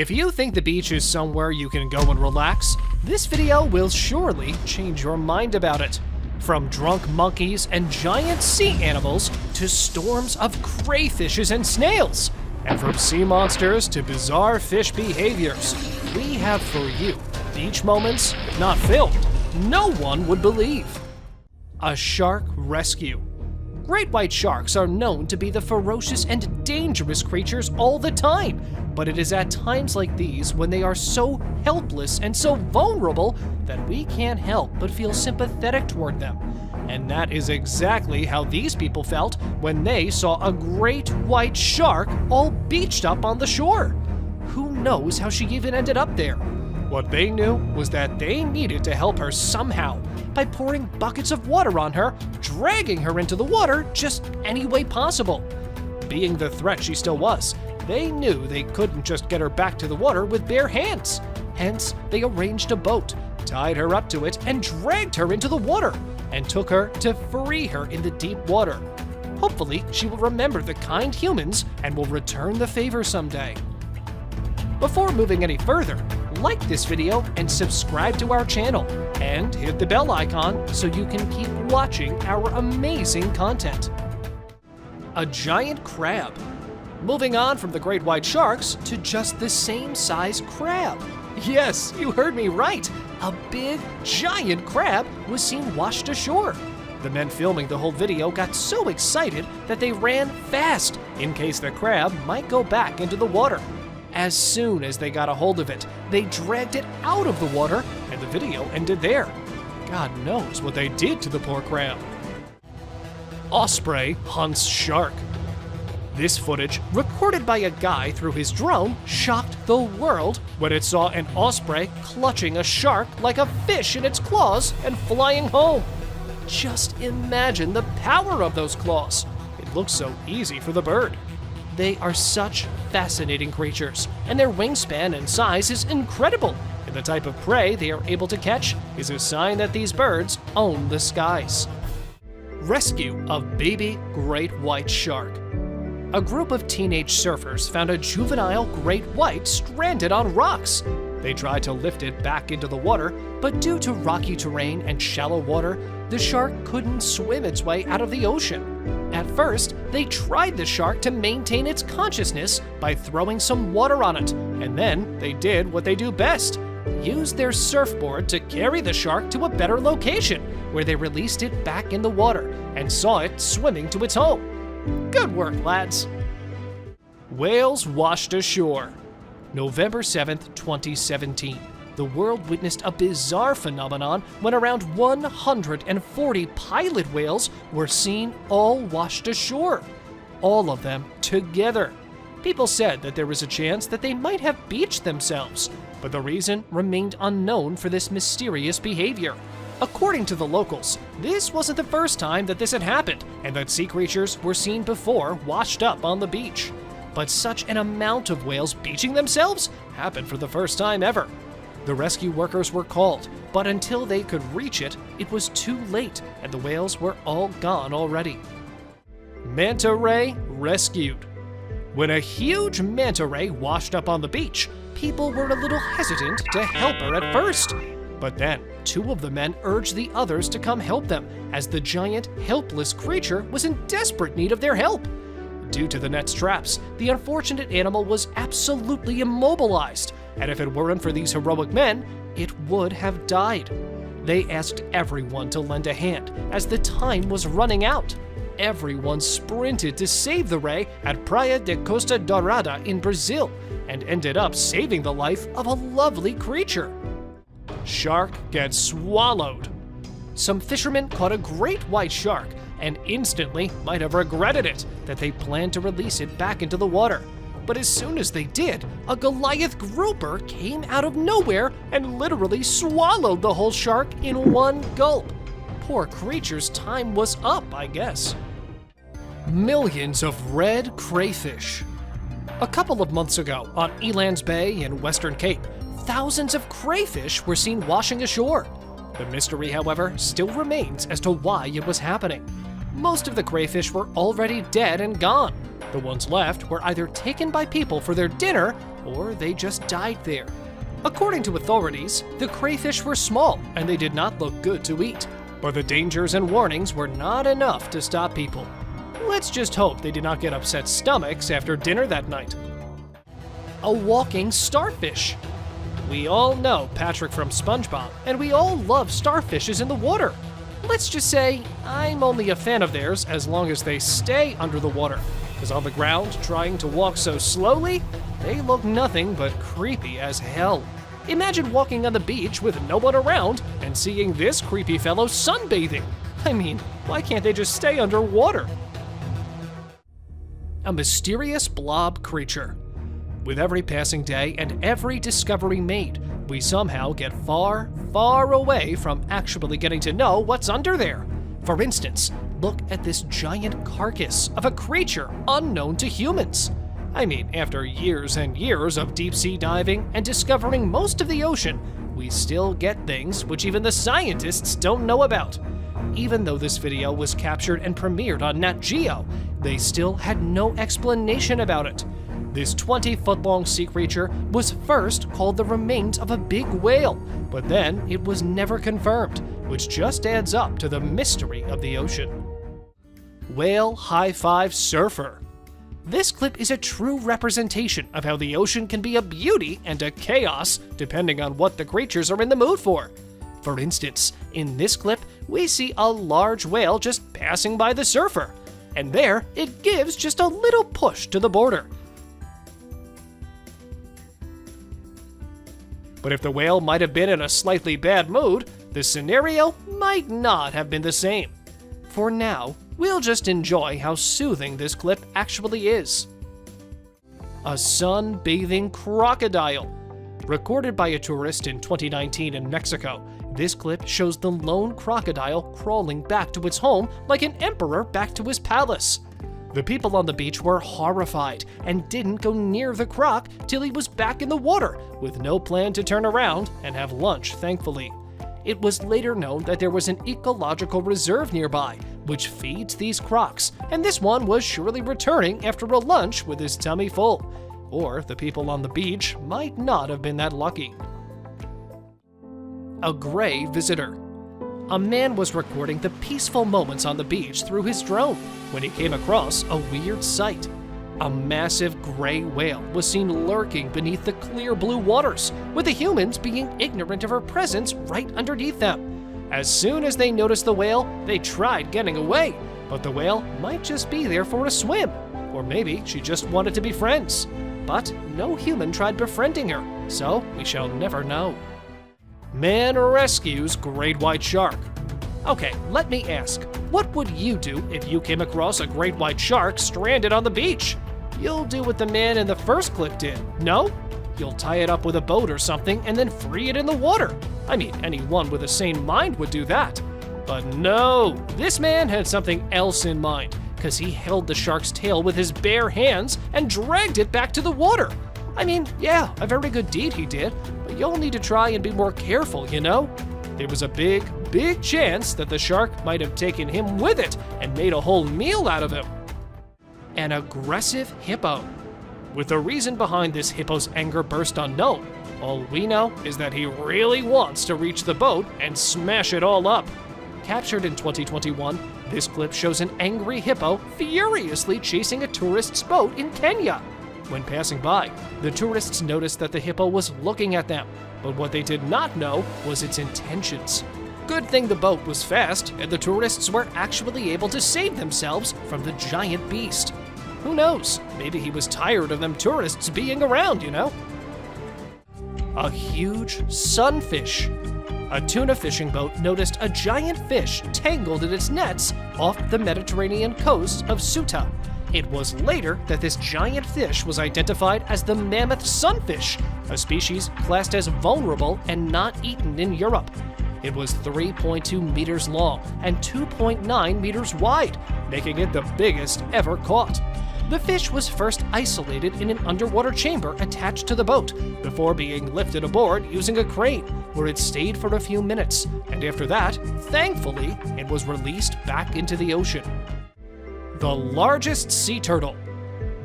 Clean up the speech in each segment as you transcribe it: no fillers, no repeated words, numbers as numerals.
If you think the beach is somewhere you can go and relax, this video will surely change your mind about it. From drunk monkeys and giant sea animals to storms of crayfishes and snails, and from sea monsters to bizarre fish behaviors, we have for you beach moments not filmed no one would believe. A shark rescue. Great white sharks are known to be the ferocious and dangerous creatures all the time, but it is at times like these when they are so helpless and so vulnerable that we can't help but feel sympathetic toward them. And that is exactly how these people felt when they saw a great white shark all beached up on the shore. Who knows how she even ended up there? What they knew was that they needed to help her somehow by pouring buckets of water on her, dragging her into the water just any way possible. Being the threat she still was, they knew they couldn't just get her back to the water with bare hands. Hence, they arranged a boat, tied her up to it, and dragged her into the water, and took her to free her in the deep water. Hopefully, she will remember the kind humans and will return the favor someday. Before moving any further, like this video and subscribe to our channel, and hit the bell icon so you can keep watching our amazing content. A giant crab. Moving on from the great white sharks to just the same size crab. Yes, you heard me right. A big, giant crab was seen washed ashore. The men filming the whole video got so excited that they ran fast in case the crab might go back into the water. As soon as they got a hold of it, they dragged it out of the water, and the video ended there. God knows what they did to the poor crab. Osprey hunts shark. This footage, recorded by a guy through his drone, shocked the world when it saw an osprey clutching a shark like a fish in its claws and flying home. Just imagine the power of those claws. It looks so easy for the bird. They are such fascinating creatures, and their wingspan and size is incredible, and the type of prey they are able to catch is a sign that these birds own the skies. Rescue of baby great white shark. A group of teenage surfers found a juvenile great white stranded on rocks. They tried to lift it back into the water, but due to rocky terrain and shallow water, the shark couldn't swim its way out of the ocean. At first, they tried the shark to maintain its consciousness by throwing some water on it, and then they did what they do best: used their surfboard to carry the shark to a better location, where they released it back in the water and saw it swimming to its home. Good work, lads. Whales washed ashore. November 7th, 2017. The world witnessed a bizarre phenomenon when around 140 pilot whales were seen all washed ashore. All of them together. People said that there was a chance that they might have beached themselves, but the reason remained unknown for this mysterious behavior. According to the locals, this wasn't the first time that this had happened, and that sea creatures were seen before washed up on the beach. But such an amount of whales beaching themselves happened for the first time ever. The rescue workers were called, but until they could reach it, it was too late, and the whales were all gone already. Manta ray rescued. When a huge manta ray washed up on the beach, people were a little hesitant to help her at first. But then, two of the men urged the others to come help them, as the giant, helpless creature was in desperate need of their help. Due to the net's traps, the unfortunate animal was absolutely immobilized, and if it weren't for these heroic men, it would have died. They asked everyone to lend a hand, as the time was running out. Everyone sprinted to save the ray at Praia de Costa Dourada in Brazil, and ended up saving the life of a lovely creature. Shark gets swallowed. Some fishermen caught a great white shark and instantly might have regretted it that they planned to release it back into the water. But as soon as they did, a goliath grouper came out of nowhere and literally swallowed the whole shark in one gulp. Poor creature's time was up, I guess. Millions of red crayfish. A couple of months ago, on Elands Bay in Western Cape, thousands of crayfish were seen washing ashore. The mystery, however, still remains as to why it was happening. Most of the crayfish were already dead and gone. The ones left were either taken by people for their dinner or they just died there. According to authorities, the crayfish were small and they did not look good to eat, but the dangers and warnings were not enough to stop people. Let's just hope they did not get upset stomachs after dinner that night. A walking starfish. We all know Patrick from SpongeBob, and we all love starfishes in the water. Let's just say I'm only a fan of theirs as long as they stay under the water, because on the ground, trying to walk so slowly, they look nothing but creepy as hell. Imagine walking on the beach with no one around and seeing this creepy fellow sunbathing. I mean, why can't they just stay underwater? A mysterious blob creature. With every passing day and every discovery made, we somehow get far, far away from actually getting to know what's under there. For instance, look at this giant carcass of a creature unknown to humans. I mean, after years and years of deep-sea diving and discovering most of the ocean, we still get things which even the scientists don't know about. Even though this video was captured and premiered on Nat Geo, they still had no explanation about it. This 20-foot-long sea creature was first called the remains of a big whale, but then it was never confirmed, which just adds up to the mystery of the ocean. Whale high five surfer. This clip is a true representation of how the ocean can be a beauty and a chaos depending on what the creatures are in the mood for. For instance, in this clip, we see a large whale just passing by the surfer, and there it gives just a little push to the border. But if the whale might have been in a slightly bad mood, the scenario might not have been the same. For now, we'll just enjoy how soothing this clip actually is. A sunbathing crocodile. Recorded by a tourist in 2019 in Mexico, this clip shows the lone crocodile crawling back to its home like an emperor back to his palace. The people on the beach were horrified and didn't go near the croc till he was back in the water, with no plan to turn around and have lunch, thankfully. It was later known that there was an ecological reserve nearby, which feeds these crocs, and this one was surely returning after a lunch with his tummy full. Or the people on the beach might not have been that lucky. A gray visitor. A man was recording the peaceful moments on the beach through his drone when he came across a weird sight. A massive gray whale was seen lurking beneath the clear blue waters, with the humans being ignorant of her presence right underneath them. As soon as they noticed the whale, they tried getting away, but the whale might just be there for a swim, or maybe she just wanted to be friends. But no human tried befriending her, so we shall never know. Man rescues great white shark. Okay, let me ask, what would you do if you came across a great white shark stranded on the beach? You'll do what the man in the first clip did, no? You'll tie it up with a boat or something and then free it in the water. I mean, anyone with a sane mind would do that. But no, this man had something else in mind, because he held the shark's tail with his bare hands and dragged it back to the water. I mean, yeah, a very good deed he did, but you'll need to try and be more careful, you know? There was a big chance that the shark might have taken him with it and made a whole meal out of him. An aggressive hippo. With the reason behind this hippo's anger burst unknown, all we know is that he really wants to reach the boat and smash it all up. Captured in 2021, this clip shows an angry hippo furiously chasing a tourist's boat in Kenya. When passing by, the tourists noticed that the hippo was looking at them, but what they did not know was its intentions. Good thing the boat was fast and the tourists were actually able to save themselves from the giant beast. Who knows, maybe he was tired of them tourists being around, you know? A huge sunfish. A tuna fishing boat noticed a giant fish tangled in its nets off the Mediterranean coast of Ceuta. It was later that this giant fish was identified as the mammoth sunfish, a species classed as vulnerable and not eaten in Europe. It was 3.2 meters long and 2.9 meters wide, making it the biggest ever caught. The fish was first isolated in an underwater chamber attached to the boat, before being lifted aboard using a crane, where it stayed for a few minutes, and after that, thankfully, it was released back into the ocean. The largest sea turtle.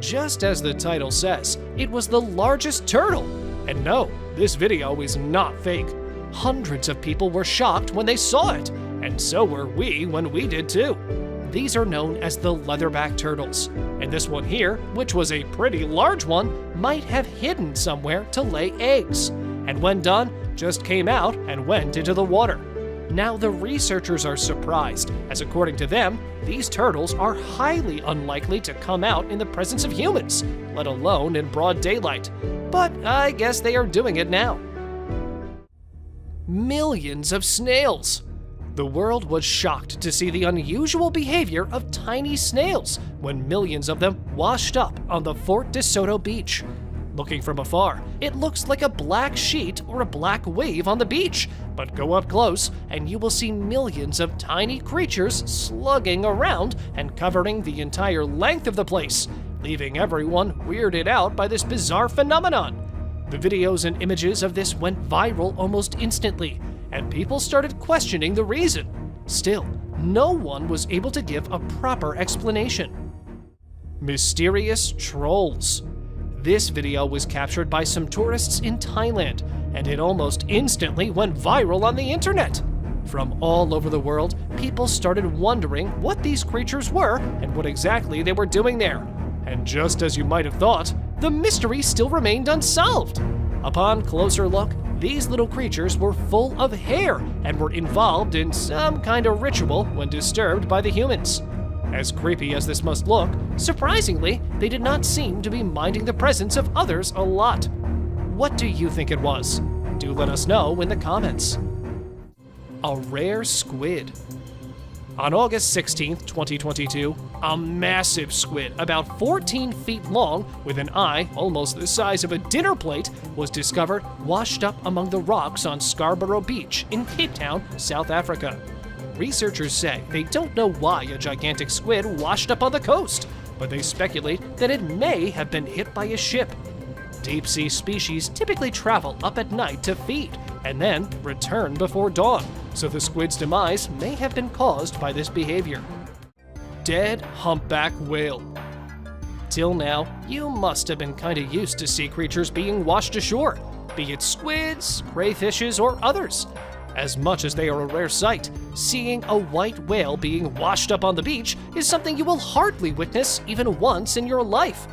Just as the title says, it was the largest turtle. And no, this video is not fake. Hundreds of people were shocked when they saw it, and so were we when we did too. These are known as the leatherback turtles, and this one here, which was a pretty large one, might have hidden somewhere to lay eggs, and when done, just came out and went into the water. Now the researchers are surprised, as according to them, these turtles are highly unlikely to come out in the presence of humans, let alone in broad daylight. But I guess they are doing it now. Millions of snails. The world was shocked to see the unusual behavior of tiny snails when millions of them washed up on the Fort de Soto beach. Looking from afar, it looks like a black sheet or a black wave on the beach, but go up close and you will see millions of tiny creatures slugging around and covering the entire length of the place, leaving everyone weirded out by this bizarre phenomenon. The videos and images of this went viral almost instantly, and people started questioning the reason. Still, no one was able to give a proper explanation. Mysterious trolls. This video was captured by some tourists in Thailand, and it almost instantly went viral on the internet. From all over the world, people started wondering what these creatures were and what exactly they were doing there. And just as you might have thought, the mystery still remained unsolved. Upon closer look, these little creatures were full of hair and were involved in some kind of ritual when disturbed by the humans. As creepy as this must look, surprisingly, they did not seem to be minding the presence of others a lot. What do you think it was? Do let us know in the comments. A rare squid. On August 16, 2022, a massive squid, about 14 feet long, with an eye almost the size of a dinner plate, was discovered washed up among the rocks on Scarborough Beach in Cape Town, South Africa. Researchers say they don't know why a gigantic squid washed up on the coast, but they speculate that it may have been hit by a ship. Deep-sea species typically travel up at night to feed, and then return before dawn, so the squid's demise may have been caused by this behavior. Dead humpback whale. Till now, you must have been kinda used to sea creatures being washed ashore, be it squids, crayfishes, or others. As much as they are a rare sight, seeing a white whale being washed up on the beach is something you will hardly witness even once in your life.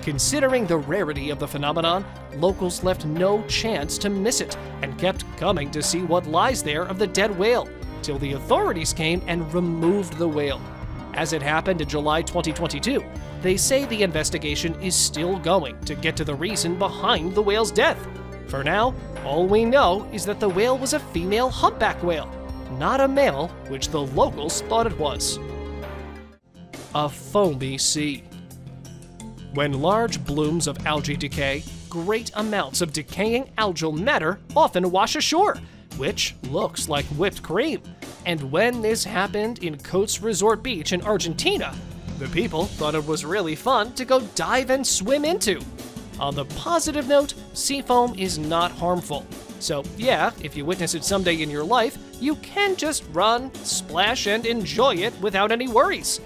Considering the rarity of the phenomenon, locals left no chance to miss it and kept coming to see what lies there of the dead whale, till the authorities came and removed the whale. As it happened in July 2022, they say the investigation is still going to get to the reason behind the whale's death. For now, all we know is that the whale was a female humpback whale, not a male, which the locals thought it was. A foamy sea. When large blooms of algae decay, great amounts of decaying algal matter often wash ashore, which looks like whipped cream. And when this happened in Coats Resort Beach in Argentina, the people thought it was really fun to go dive and swim into. On the positive note, seafoam is not harmful. So yeah, if you witness it someday in your life, you can just run, splash, and enjoy it without any worries.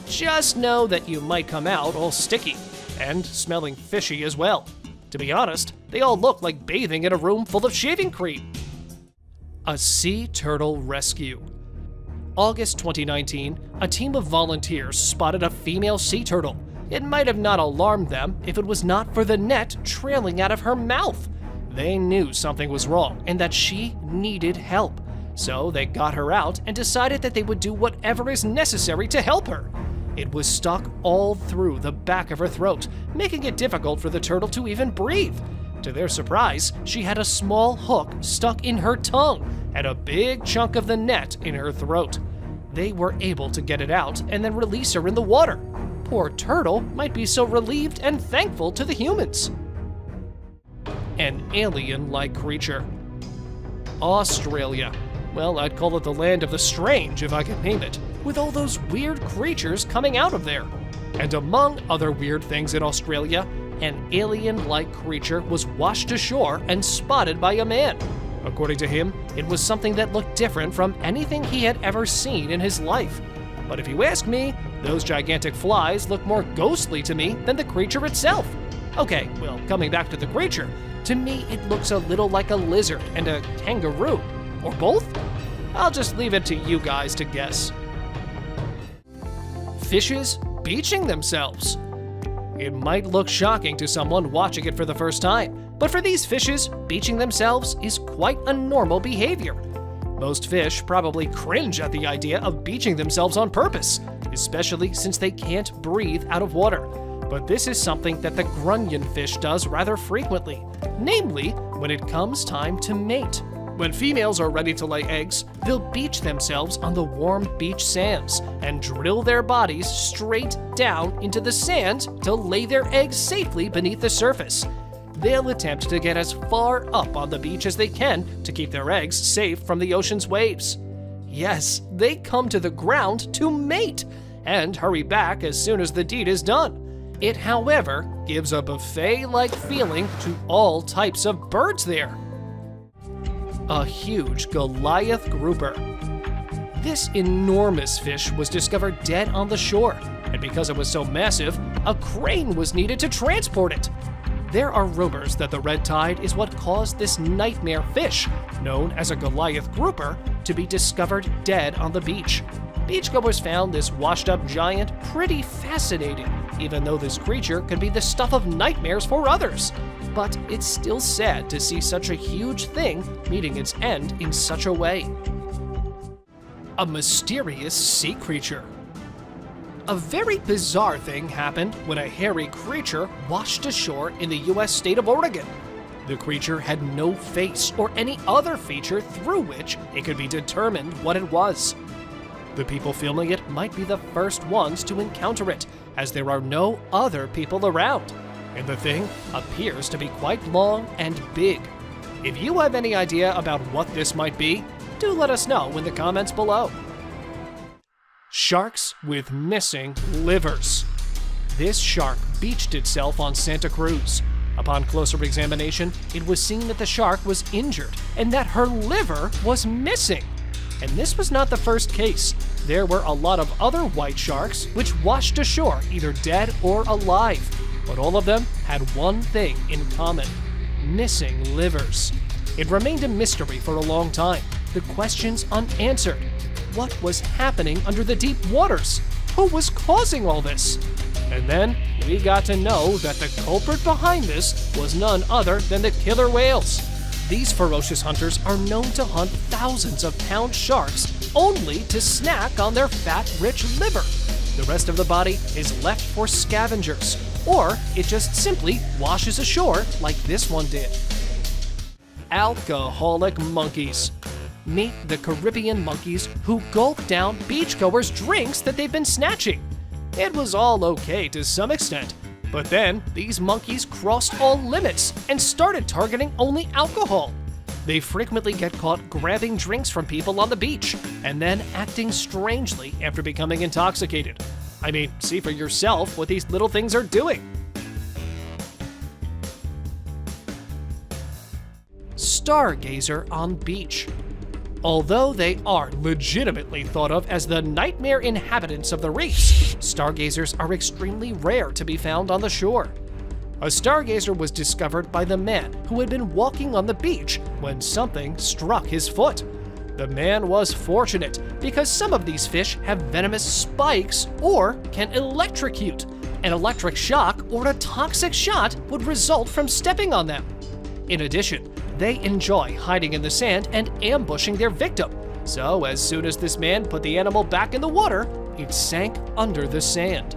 Just know that you might come out all sticky, and smelling fishy as well. To be honest, they all look like bathing in a room full of shaving cream. A sea turtle rescue. August 2019, a team of volunteers spotted a female sea turtle. It might have not alarmed them if it was not for the net trailing out of her mouth. They knew something was wrong and that she needed help. So they got her out and decided that they would do whatever is necessary to help her. It was stuck all through the back of her throat, making it difficult for the turtle to even breathe. To their surprise, she had a small hook stuck in her tongue and a big chunk of the net in her throat. They were able to get it out and then release her in the water. Poor turtle might be so relieved and thankful to the humans. An alien-like creature. Australia. Well, I'd call it the land of the strange if I could name it, with all those weird creatures coming out of there. And among other weird things in Australia, an alien-like creature was washed ashore and spotted by a man. According to him, it was something that looked different from anything he had ever seen in his life. But if you ask me, Those gigantic flies look more ghostly to me than the creature itself. Okay, well, coming back to the creature, to me it looks a little like a lizard and a kangaroo. Or both? I'll just leave it to you guys to guess. Fishes beaching themselves. It might look shocking to someone watching it for the first time, but for these fishes, beaching themselves is quite a normal behavior. Most fish probably cringe at the idea of beaching themselves on purpose, especially since they can't breathe out of water. But this is something that the grunion fish does rather frequently, namely when it comes time to mate. When females are ready to lay eggs, they'll beach themselves on the warm beach sands and drill their bodies straight down into the sand to lay their eggs safely beneath the surface. They'll attempt to get as far up on the beach as they can to keep their eggs safe from the ocean's waves. Yes, they come to the ground to mate and hurry back as soon as the deed is done. It, however, gives a buffet-like feeling to all types of birds there. A huge Goliath grouper. This enormous fish was discovered dead on the shore, and because it was so massive, a crane was needed to transport it. There are rumors that the red tide is what caused this nightmare fish, known as a Goliath grouper, to be discovered dead on the beach. Beachgoers found this washed-up giant pretty fascinating, even though this creature could be the stuff of nightmares for others. But it's still sad to see such a huge thing meeting its end in such a way. A mysterious sea creature. A very bizarre thing happened when a hairy creature washed ashore in the US state of Oregon. The creature had no face or any other feature through which it could be determined what it was. The people filming it might be the first ones to encounter it, as there are no other people around, and the thing appears to be quite long and big. If you have any idea about what this might be, do let us know in the comments below. Sharks with missing livers. This shark beached itself on Santa Cruz. Upon closer examination, it was seen that the shark was injured and that her liver was missing. And this was not the first case. There were a lot of other white sharks which washed ashore either dead or alive. But all of them had one thing in common: missing livers. It remained a mystery for a long time, the questions unanswered. What was happening under the deep waters? Who was causing all this? And then we got to know that the culprit behind this was none other than the killer whales. These ferocious hunters are known to hunt thousands of pound sharks only to snack on their fat-rich liver. The rest of the body is left for scavengers, or it just simply washes ashore like this one did. Alcoholic monkeys. Meet the Caribbean monkeys who gulp down beachgoers' drinks that they've been snatching. It was all okay to some extent, but then these monkeys crossed all limits and started targeting only alcohol. They frequently get caught grabbing drinks from people on the beach and then acting strangely after becoming intoxicated. I mean, see for yourself what these little things are doing. Stargazer on beach. Although they are legitimately thought of as the nightmare inhabitants of the reefs, stargazers are extremely rare to be found on the shore. A stargazer was discovered by the man who had been walking on the beach when something struck his foot. The man was fortunate because some of these fish have venomous spikes or can electrocute. An electric shock or a toxic shot would result from stepping on them. In addition, they enjoy hiding in the sand and ambushing their victim. So as soon as this man put the animal back in the water, it sank under the sand.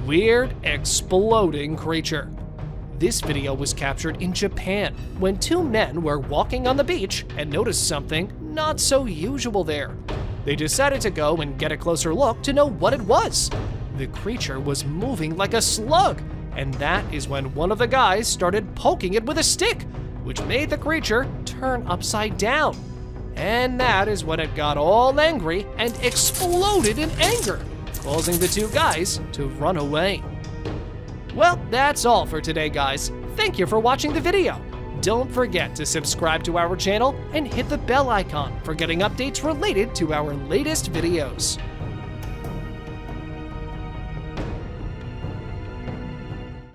Weird exploding creature. This video was captured in Japan when two men were walking on the beach and noticed something not so usual there. They decided to go and get a closer look to know what it was. The creature was moving like a slug, and that is when one of the guys started poking it with a stick, which made the creature turn upside down. And that is when it got all angry and exploded in anger, causing the two guys to run away. Well, that's all for today, guys. Thank you for watching the video. Don't forget to subscribe to our channel and hit the bell icon for getting updates related to our latest videos.